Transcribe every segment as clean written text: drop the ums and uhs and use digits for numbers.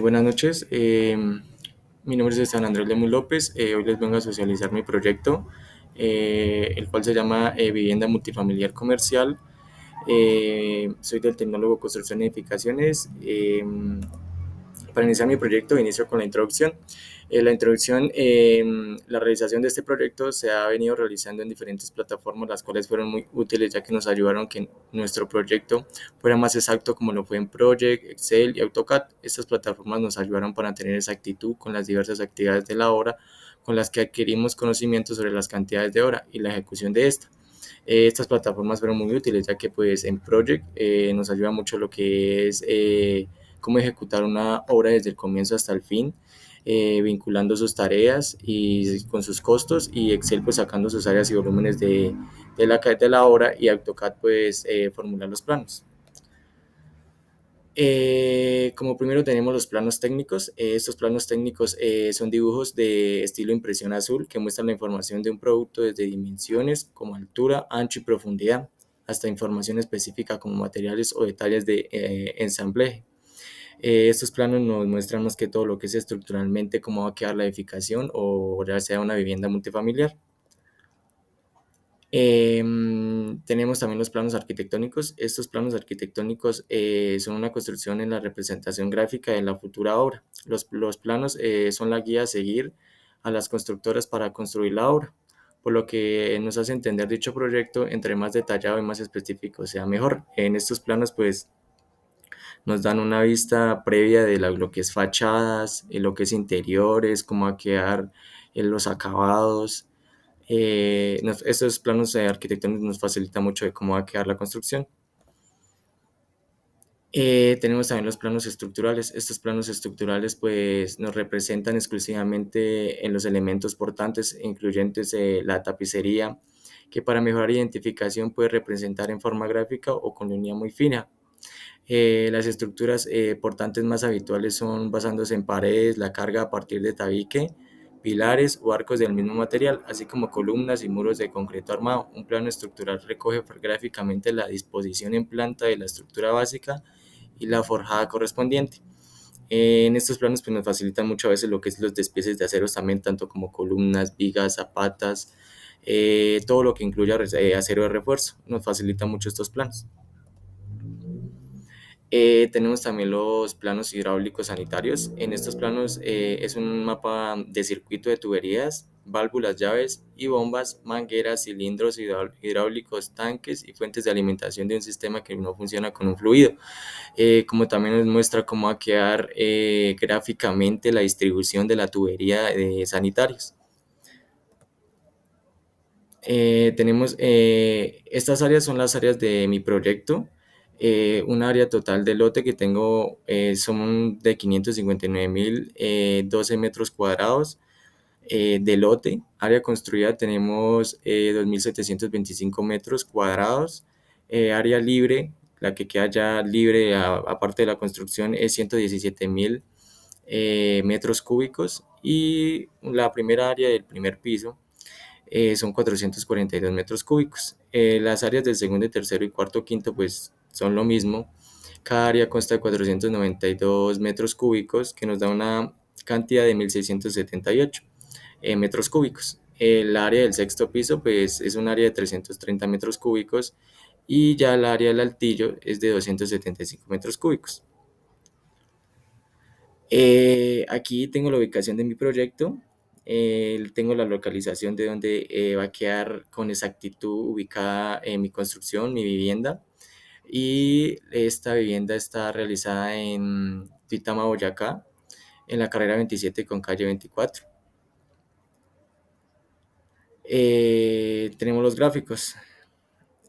Buenas noches, mi nombre es Esteban Andrés Lemus López. Hoy les vengo a socializar mi proyecto, el cual se llama Vivienda Multifamiliar Comercial. Soy del Tecnólogo Construcción y Edificaciones. Para iniciar mi proyecto, inicio con la introducción. La realización de este proyecto se ha venido realizando en diferentes plataformas, las cuales fueron muy útiles ya que nos ayudaron a que nuestro proyecto fuera más exacto, como lo fue en Project, Excel y AutoCAD. Estas plataformas nos ayudaron para tener exactitud con las diversas actividades de la obra, con las que adquirimos conocimiento sobre las cantidades de hora y la ejecución de esta. Estas plataformas fueron muy útiles ya que pues en Project nos ayuda mucho lo que es cómo ejecutar una obra desde el comienzo hasta el fin, vinculando sus tareas y con sus costos, y Excel pues sacando sus áreas y volúmenes de la obra, y AutoCAD pues formular los planos. Como primero tenemos los planos técnicos. Estos planos técnicos son dibujos de estilo impresión azul que muestran la información de un producto desde dimensiones como altura, ancho y profundidad, hasta información específica como materiales o detalles de ensamblaje. Estos planos nos muestran más que todo lo que es estructuralmente cómo va a quedar la edificación o ya sea una vivienda multifamiliar. Tenemos también los planos arquitectónicos. Estos planos arquitectónicos son una construcción en la representación gráfica de la futura obra. Los planos son la guía a seguir a las constructoras para construir la obra, por lo que nos hace entender dicho proyecto. Entre más detallado y más específico sea mejor. En estos planos pues nos dan una vista previa de lo que es fachadas, lo que es interiores, cómo va a quedar los acabados. Estos planos arquitectónicos nos facilitan mucho de cómo va a quedar la construcción. Tenemos también los planos estructurales. Estos planos estructurales pues nos representan exclusivamente en los elementos portantes, incluyentes la tapicería, que para mejorar identificación puede representar en forma gráfica o con línea muy fina. Las estructuras portantes más habituales son basándose en paredes, la carga a partir de tabique, pilares o arcos del mismo material, así como columnas y muros de concreto armado. Un plano estructural recoge gráficamente la disposición en planta de la estructura básica y la forjada correspondiente. En estos planos pues, nos facilitan mucho a veces lo que es los despieces de aceros también, tanto como columnas, vigas, zapatas, todo lo que incluya acero de refuerzo. Nos facilita mucho estos planos. Tenemos también los planos hidráulicos sanitarios. En estos planos es un mapa de circuito de tuberías, válvulas, llaves y bombas, mangueras, cilindros hidráulicos, tanques y fuentes de alimentación de un sistema que no funciona con un fluido. Como también nos muestra cómo va a quedar gráficamente la distribución de la tubería de sanitarios. Estas áreas son las áreas de mi proyecto. Un área total de lote que tengo son de 559.012 metros cuadrados de lote. Área construida tenemos 2.725 metros cuadrados. Área libre, la que queda ya libre aparte de la construcción, es 117.000 metros cúbicos. Y la primera área del primer piso son 442 metros cúbicos. Las áreas del segundo, tercero y cuarto, quinto, pues son lo mismo. Cada área consta de 492 metros cúbicos, que nos da una cantidad de 1.678 metros cúbicos. El área del sexto piso, pues es un área de 330 metros cúbicos, y ya el área del altillo es de 275 metros cúbicos. Aquí tengo la ubicación de mi proyecto. Tengo la localización de donde va a quedar con exactitud ubicada mi construcción, mi vivienda. Y esta vivienda está realizada en Pitama, Boyacá, en la carrera 27 con calle 24. Tenemos los gráficos.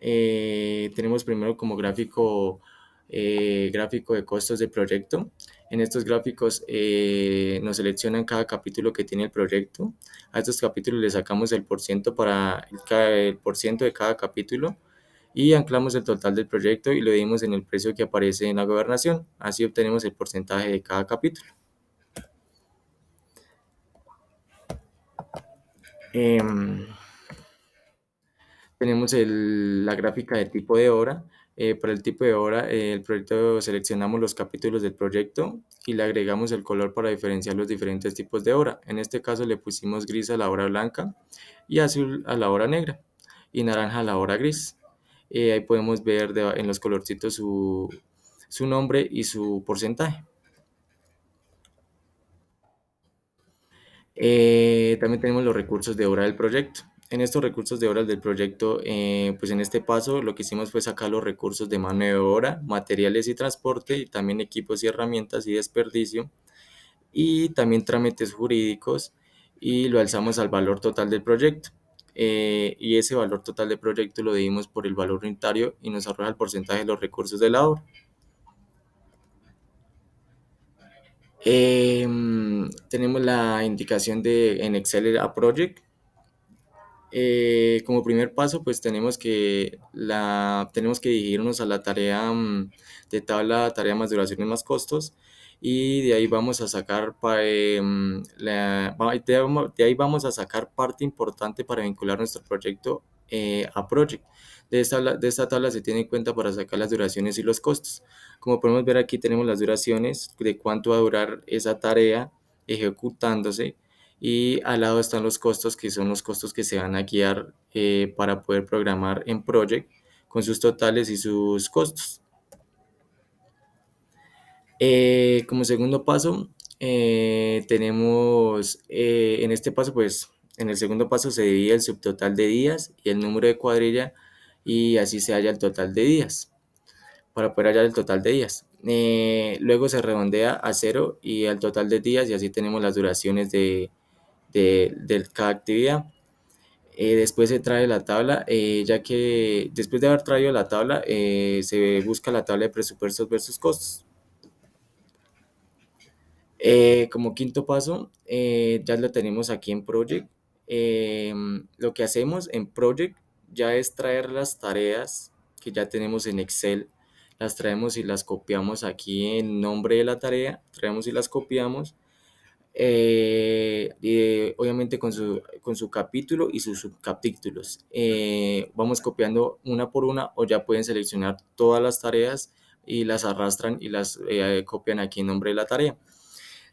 Tenemos primero como gráfico de costos del proyecto. En estos gráficos nos seleccionan cada capítulo que tiene el proyecto. A estos capítulos le sacamos el porciento el porciento de cada capítulo, y anclamos el total del proyecto y lo dimos en el precio que aparece en la gobernación. Así obtenemos el porcentaje de cada capítulo. Em, Tenemos la gráfica de tipo de obra. Para el tipo de obra, el proyecto seleccionamos los capítulos del proyecto y le agregamos el color para diferenciar los diferentes tipos de obra. En este caso le pusimos gris a la obra blanca y azul a la obra negra y naranja a la obra gris. Ahí podemos ver en los colorcitos su nombre y su porcentaje. También tenemos los recursos de obra del proyecto. En estos recursos de obra del proyecto, pues en este paso lo que hicimos fue sacar los recursos de mano de obra, materiales y transporte, y también equipos y herramientas y desperdicio, y también trámites jurídicos, y lo alzamos al valor total del proyecto. Y ese valor total del proyecto lo dividimos por el valor unitario y nos arroja el porcentaje de los recursos de la obra. Tenemos la indicación en Excel a Project. Como primer paso, pues tenemos que dirigirnos a la tarea de tabla, tarea más duración y más costos, y de ahí vamos a sacar de ahí vamos a sacar parte importante para vincular nuestro proyecto a Project. De esta tabla se tiene en cuenta para sacar las duraciones y los costos. Como podemos ver aquí tenemos las duraciones de cuánto va a durar esa tarea ejecutándose, y al lado están los costos, que son los costos que se van a guiar para poder programar en Project con sus totales y sus costos. Como segundo paso, en este paso, pues en el segundo paso se divide el subtotal de días y el número de cuadrilla, y así se halla el total de días, para poder hallar el total de días. Luego se redondea a cero y al total de días, y así tenemos las duraciones de cada actividad. Después se trae la tabla, ya que después de haber traído la tabla, se busca la tabla de presupuestos versus costos. Como quinto paso, ya lo tenemos aquí en Project. Lo que hacemos en Project ya es traer las tareas que ya tenemos en Excel, las traemos y las copiamos aquí en nombre de la tarea, traemos y las copiamos, obviamente con su capítulo y sus subcapítulos. Vamos copiando una por una, o ya pueden seleccionar todas las tareas y las arrastran y las copian aquí en nombre de la tarea.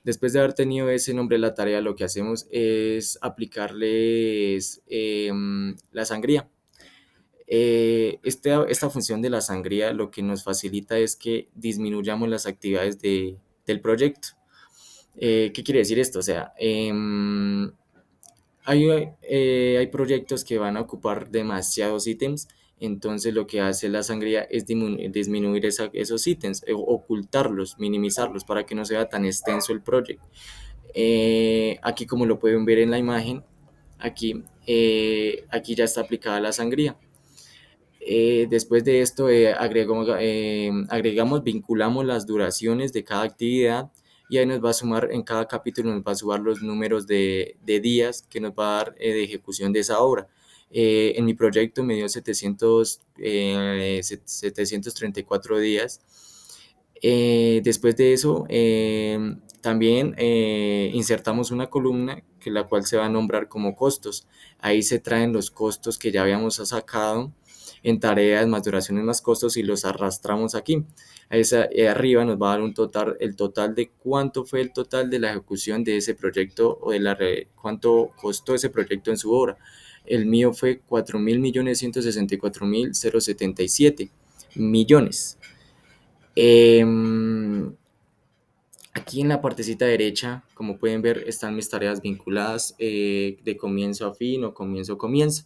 Después de haber tenido ese nombre de la tarea, lo que hacemos es aplicarles la sangría. Esta función de la sangría lo que nos facilita es que disminuyamos las actividades del proyecto. ¿Qué quiere decir esto? O sea, hay proyectos que van a ocupar demasiados ítems, entonces lo que hace la sangría es disminuir esos ítems, ocultarlos, minimizarlos para que no sea tan extenso el proyecto. Aquí, como lo pueden ver en la imagen, aquí ya está aplicada la sangría. Después de esto, vinculamos las duraciones de cada actividad, y ahí nos va a sumar, en cada capítulo nos va a sumar los números de días que nos va a dar de ejecución de esa obra. En mi proyecto me dio 734 días. Después de eso, también insertamos una columna que la cual se va a nombrar como costos. Ahí se traen los costos que ya habíamos sacado en tareas más duraciones más costos, y los arrastramos aquí. Arriba nos va a dar el total de cuánto fue el total de la ejecución de ese proyecto, o cuánto costó ese proyecto en su obra. El mío fue 4.164.077 millones. Aquí en la partecita derecha, como pueden ver, están mis tareas vinculadas de comienzo a fin o comienzo a comienzo.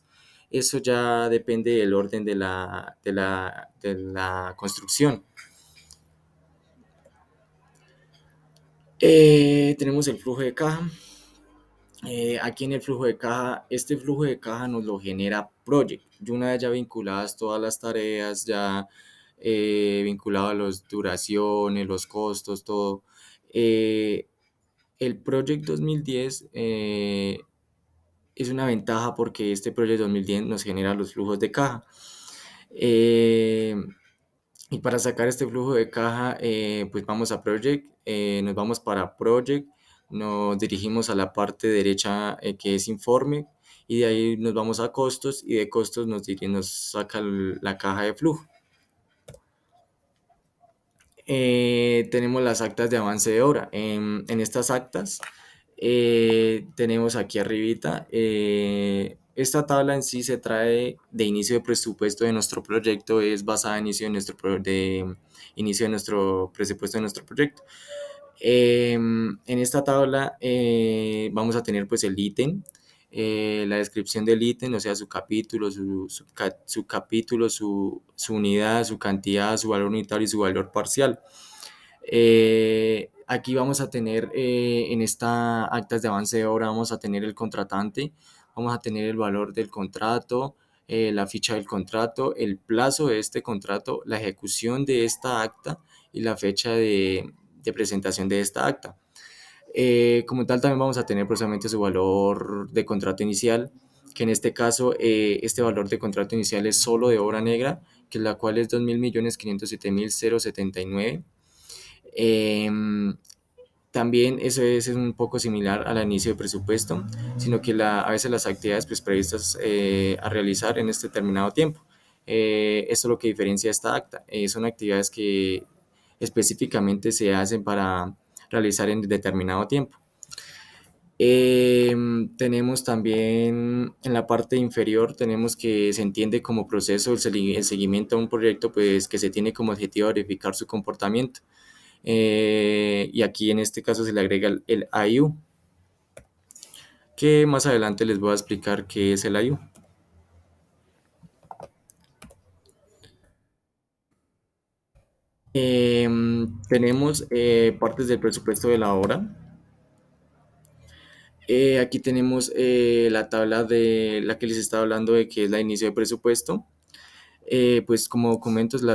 Eso ya depende del orden de la construcción. Tenemos el flujo de caja. Aquí en el flujo de caja, este flujo de caja nos lo genera Project. Y una vez ya vinculadas todas las tareas, ya vinculado a las duraciones, los costos, todo. El Project 2010 es una ventaja, porque este Project 2010 nos genera los flujos de caja. Y para sacar este flujo de caja, pues vamos a Project, nos vamos para Project, nos dirigimos a la parte derecha que es informe, y de ahí nos vamos a costos, y de costos nos saca la caja de flujo. Tenemos las actas de avance de obra. En estas actas tenemos aquí arribita, esta tabla en sí se trae de inicio de presupuesto de nuestro proyecto, es basada en inicio de nuestro presupuesto de nuestro proyecto. En esta tabla vamos a tener pues el ítem, la descripción del ítem, o sea, su capítulo, su capítulo, su unidad, su cantidad, su valor unitario y su valor parcial. Aquí vamos a tener en esta actas de avance de obra, vamos a tener el contratante, vamos a tener el valor del contrato, la ficha del contrato, el plazo de este contrato, la ejecución de esta acta y la fecha de presentación de esta acta. Como tal, también vamos a tener precisamente su valor de contrato inicial, que en este caso, este valor de contrato inicial es solo de obra negra, que la cual es 2.507.079. También eso es un poco similar al inicio de presupuesto, sino que a veces las actividades pues, previstas a realizar en este determinado tiempo. Esto es lo que diferencia esta acta. Son actividades que específicamente se hacen para realizar en determinado tiempo. Tenemos también en la parte inferior, tenemos que se entiende como proceso el seguimiento a un proyecto pues, que se tiene como objetivo verificar su comportamiento. Y aquí en este caso se le agrega el IU, que más adelante les voy a explicar qué es el IU. Tenemos partes del presupuesto de la obra. Aquí tenemos la tabla de la que les estaba hablando de que es la inicio de presupuesto. Pues como documentos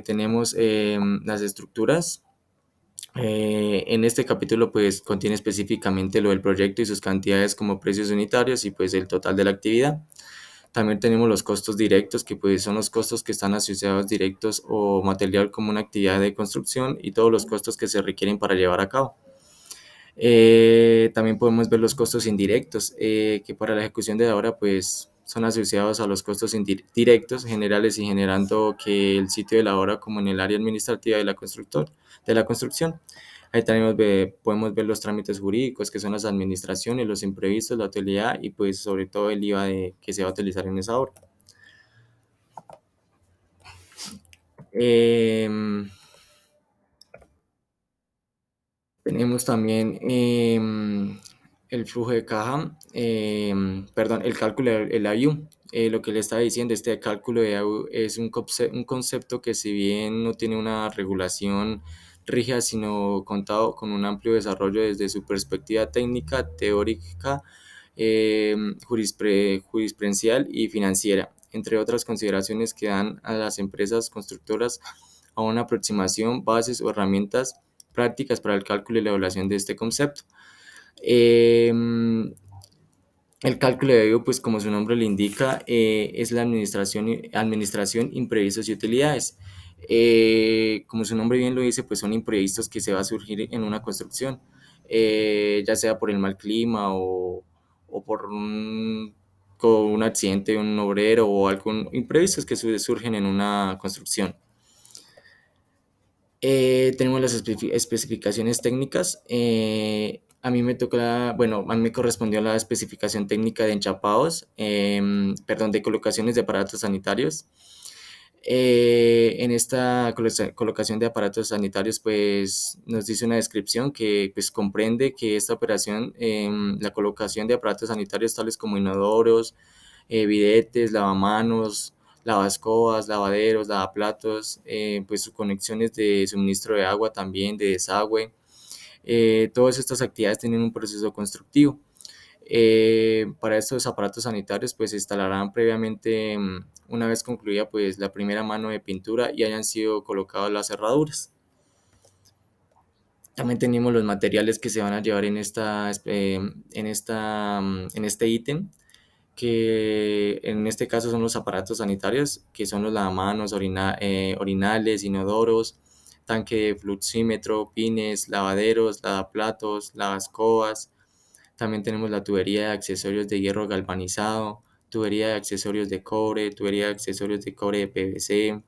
tenemos las estructuras. En este capítulo pues contiene específicamente lo del proyecto y sus cantidades como precios unitarios y pues el total de la actividad. También tenemos los costos directos, que pues son los costos que están asociados directos o material como una actividad de construcción y todos los costos que se requieren para llevar a cabo. También podemos ver los costos indirectos, que para la ejecución de la obra pues son asociados a los costos directos generales y generando que el sitio de la obra como en el área administrativa de la construcción. Ahí también podemos ver los trámites jurídicos, que son las administraciones, los imprevistos, la utilidad y pues sobre todo el IVA que se va a utilizar en esa obra. Em, Tenemos también el flujo de caja, perdón, el cálculo del IU. Lo que le estaba diciendo, este cálculo de IU es un concepto que si bien no tiene una regulación rígida, sino contado con un amplio desarrollo desde su perspectiva técnica, teórica, jurisprudencial y financiera, entre otras consideraciones que dan a las empresas constructoras a una aproximación, bases o herramientas prácticas para el cálculo y la evaluación de este concepto. Eh, el cálculo de IVA, pues como su nombre le indica, es la administración, imprevistos y utilidades. Como su nombre bien lo dice, pues son imprevistos que se va a surgir en una construcción, ya sea por el mal clima o por con un accidente de un obrero o algún imprevistos que surgen en una construcción. Tenemos las especificaciones técnicas. A mí me toca, bueno, a mí me correspondió la especificación técnica de enchapados, perdón, de colocaciones de aparatos sanitarios. En esta colocación de aparatos sanitarios, pues nos dice una descripción que pues comprende que esta operación, la colocación de aparatos sanitarios tales como inodoros, bidetes, lavamanos, lavascobas, lavaderos, lavaplatos, pues sus conexiones de suministro de agua también, de desagüe. Todas estas actividades tienen un proceso constructivo. Para estos aparatos sanitarios pues se instalarán previamente, una vez concluida pues la primera mano de pintura y hayan sido colocadas las cerraduras. También tenemos los materiales que se van a llevar en este ítem, que en este caso son los aparatos sanitarios, que son los lavamanos, orinales, inodoros, tanque de fluxímetro, pines, lavaderos, lavaplatos, lavascobas. También tenemos la tubería de accesorios de hierro galvanizado, tubería de accesorios de cobre, tubería de accesorios de cobre de PVC,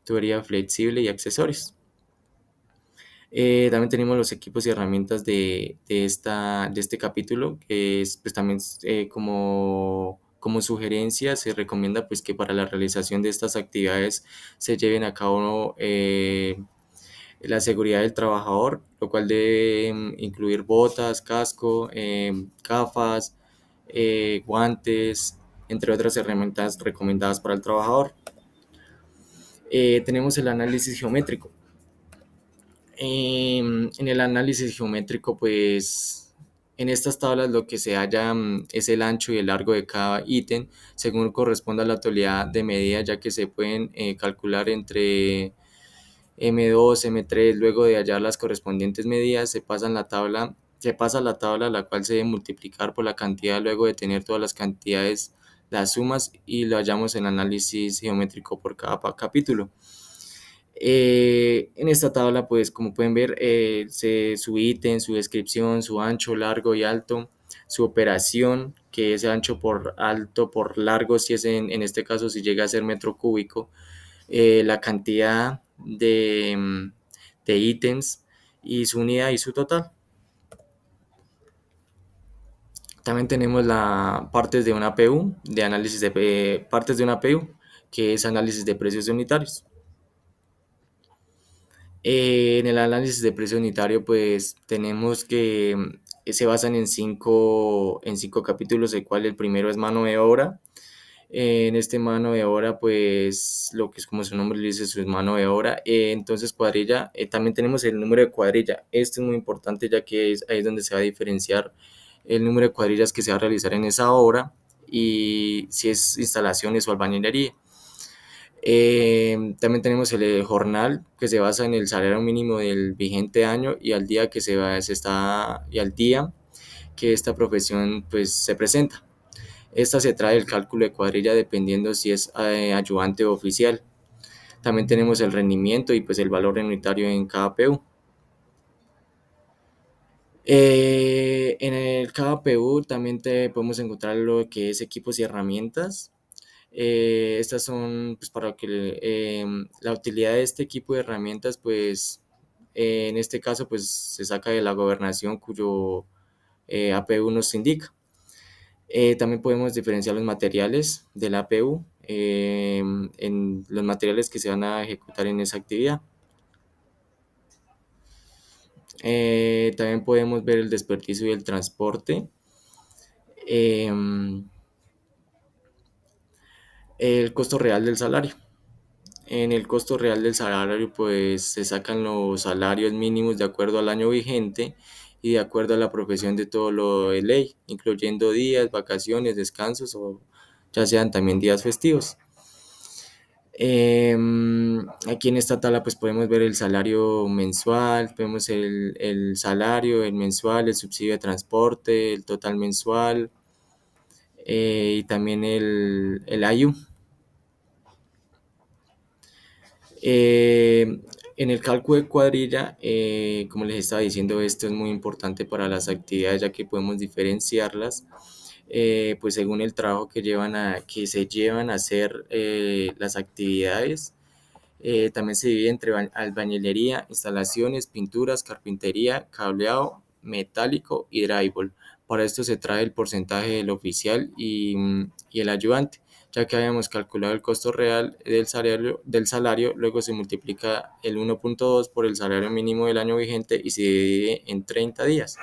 tubería flexible y accesorios. También tenemos los equipos y herramientas de este capítulo, que es, pues también como sugerencia se recomienda pues que para la realización de estas actividades se lleven a cabo la seguridad del trabajador, lo cual debe incluir botas, casco, gafas, guantes, entre otras herramientas recomendadas para el trabajador. Tenemos el análisis geométrico. En el análisis geométrico, pues en estas tablas lo que se halla es el ancho y el largo de cada ítem según corresponda a la tonalidad de medida, ya que se pueden calcular entre M2, M3. Luego de hallar las correspondientes medidas, se pasa la tabla, la cual se debe multiplicar por la cantidad luego de tener todas las cantidades, las sumas, y lo hallamos en análisis geométrico por cada capítulo. En esta tabla, pues como pueden ver, su ítem, su descripción, su ancho, largo y alto, su operación, que es ancho por alto por largo, si es en este caso, si llega a ser metro cúbico, la cantidad de ítems y su unidad y su total. También tenemos la partes de una APU, de análisis de partes de una APU, que es análisis de precios unitarios. En el análisis de precio unitario, pues tenemos que se basan en cinco capítulos, el cual el primero es mano de obra. En este mano de obra, pues lo que es como su nombre le dice, su mano de obra. Entonces, cuadrilla, también tenemos el número de cuadrilla. Esto es muy importante, ya que ahí es donde se va a diferenciar el número de cuadrillas que se va a realizar en esa obra y si es instalaciones o albañilería. También tenemos el jornal, que se basa en el salario mínimo del vigente año y al día que y al día que esta profesión pues se presenta. Esta se trae el cálculo de cuadrilla dependiendo si es ayudante o oficial. También tenemos el rendimiento y pues el valor unitario en cada PU. En el cada PU también podemos encontrar lo que es equipos y herramientas. Estas son pues para que la utilidad de este equipo de herramientas, pues en este caso pues se saca de la gobernación cuyo APU nos indica. También podemos diferenciar los materiales del APU en los materiales que se van a ejecutar en esa actividad. También podemos ver el desperdicio y el transporte. Em, el costo real del salario. En el costo real del salario, pues se sacan los salarios mínimos de acuerdo al año vigente y de acuerdo a la profesión de todo lo de ley, incluyendo días, vacaciones, descansos o ya sean también días festivos. Aquí en esta tabla pues podemos ver el salario mensual, vemos el salario, el mensual, el subsidio de transporte, el total mensual y también el IU. En el cálculo de cuadrilla, como les estaba diciendo, esto es muy importante para las actividades ya que podemos diferenciarlas pues según el trabajo que se llevan a hacer las actividades. También se divide entre albañilería, instalaciones, pinturas, carpintería, cableado, metálico y drywall. Para esto se trae el porcentaje del oficial y el ayudante, ya que habíamos calculado el costo real del salario, luego se multiplica el 1.2 por el salario mínimo del año vigente y se divide en 30 días,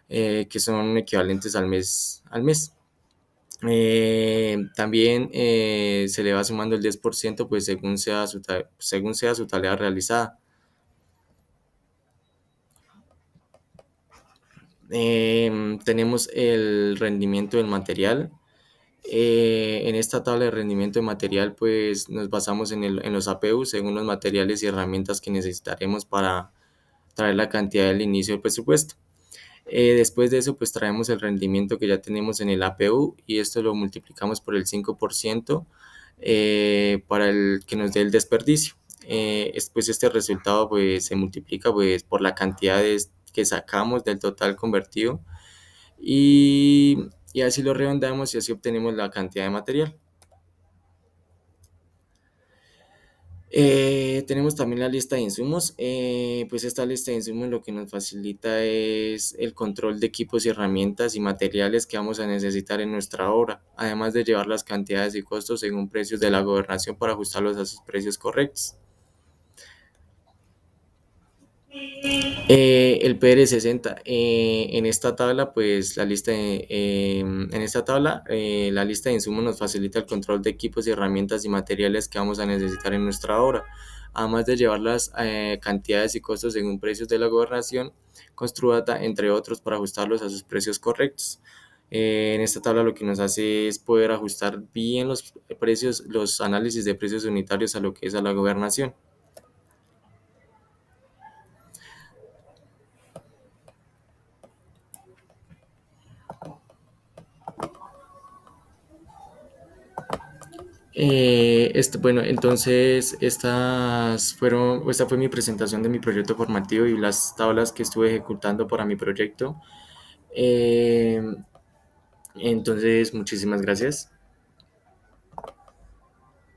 que son equivalentes al mes. También se le va sumando el 10% pues según sea su tarea realizada. Tenemos el rendimiento del material. En esta tabla de rendimiento de material pues nos basamos en los APU según los materiales y herramientas que necesitaremos para traer la cantidad del inicio del presupuesto. Después de eso, pues traemos el rendimiento que ya tenemos en el APU y esto lo multiplicamos por el 5% para el que nos dé el desperdicio. Después este resultado pues se multiplica pues por la cantidad que sacamos del total convertido y así lo redondamos y así obtenemos la cantidad de material. Tenemos también la lista de insumos. Pues esta lista de insumos lo que nos facilita es el control de equipos y herramientas y materiales que vamos a necesitar en nuestra obra, además de llevar las cantidades y costos según precios de la gobernación para ajustarlos a sus precios correctos. El PR60, en esta tabla, pues en esta tabla, la lista de insumos nos facilita el control de equipos y herramientas y materiales que vamos a necesitar en nuestra obra, además de llevar las cantidades y costos según precios de la gobernación, Construdata, entre otros, para ajustarlos a sus precios correctos. En esta tabla lo que nos hace es poder ajustar bien los precios, los análisis de precios unitarios a lo que es a la gobernación. Bueno, entonces esta fue mi presentación de mi proyecto formativo y las tablas que estuve ejecutando para mi proyecto. Eh, entonces, muchísimas gracias.